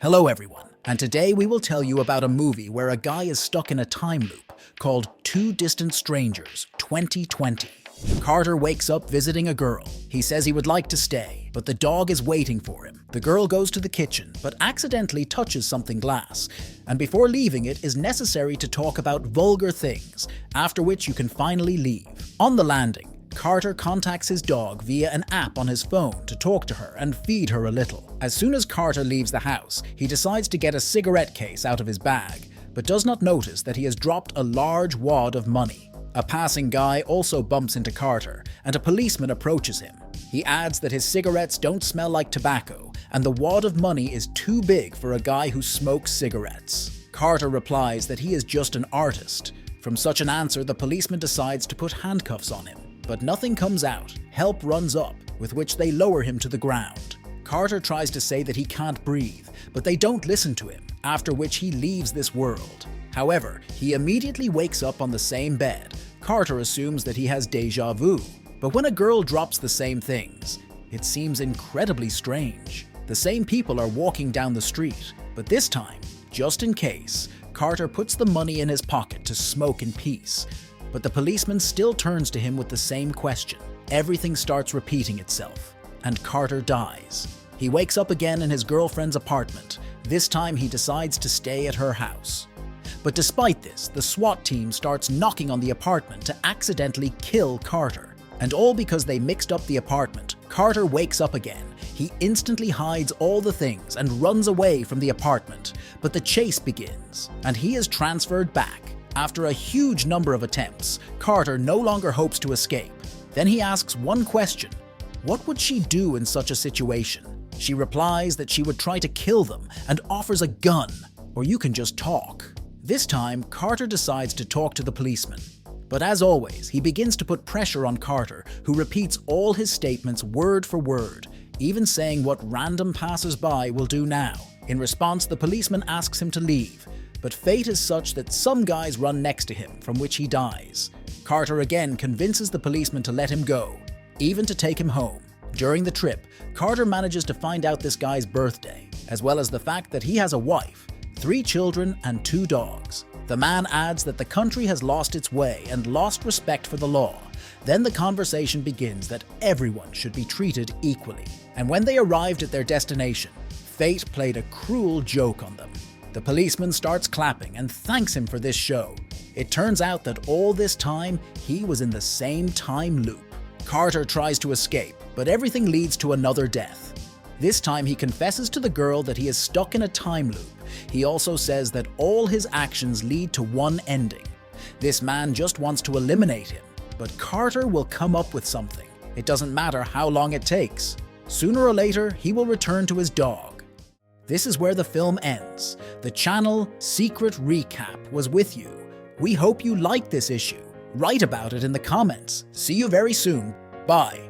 Hello everyone, and today we will tell you about a movie where a guy is stuck in a time loop called Two Distant Strangers 2020. Carter wakes up visiting a girl. He says he would like to stay, but the dog is waiting for him. The girl goes to the kitchen, but accidentally touches something glass, and before leaving it is necessary to talk about vulgar things, after which you can finally leave. On the landing, Carter contacts his dog via an app on his phone to talk to her and feed her a little. As soon as Carter leaves the house, he decides to get a cigarette case out of his bag, but does not notice that he has dropped a large wad of money. A passing guy also bumps into Carter, and a policeman approaches him. He adds that his cigarettes don't smell like tobacco, and the wad of money is too big for a guy who smokes cigarettes. Carter replies that he is just an artist. From such an answer, the policeman decides to put handcuffs on him. But nothing comes out. Help runs up, with which they lower him to the ground. Carter tries to say that he can't breathe, but they don't listen to him, after which he leaves this world. However, he immediately wakes up on the same bed. Carter assumes that he has déjà vu, but when a girl drops the same things, it seems incredibly strange. The same people are walking down the street, but this time, just in case, Carter puts the money in his pocket to smoke in peace. But the policeman still turns to him with the same question. Everything starts repeating itself, and Carter dies. He wakes up again in his girlfriend's apartment. This time he decides to stay at her house. But despite this, the SWAT team starts knocking on the apartment to accidentally kill Carter. And all because they mixed up the apartment. Carter wakes up again. He instantly hides all the things and runs away from the apartment. But the chase begins, and he is transferred back. After a huge number of attempts, Carter no longer hopes to escape. Then he asks one question: what would she do in such a situation? She replies that she would try to kill them and offers a gun, or you can just talk. This time, Carter decides to talk to the policeman. But as always, he begins to put pressure on Carter, who repeats all his statements word for word, even saying what random passers-by will do now. In response, the policeman asks him to leave. But fate is such that some guys run next to him, from which he dies. Carter again convinces the policeman to let him go, even to take him home. During the trip, Carter manages to find out this guy's birthday, as well as the fact that he has a wife, 3 children, and 2 dogs. The man adds that the country has lost its way and lost respect for the law. Then the conversation begins that everyone should be treated equally. And when they arrived at their destination, fate played a cruel joke on them. The policeman starts clapping and thanks him for this show. It turns out that all this time, he was in the same time loop. Carter tries to escape, but everything leads to another death. This time he confesses to the girl that he is stuck in a time loop. He also says that all his actions lead to one ending. This man just wants to eliminate him, but Carter will come up with something. It doesn't matter how long it takes. Sooner or later, he will return to his dog. This is where the film ends. The channel Secret Recap was with you. We hope you liked this issue. Write about it in the comments. See you very soon. Bye.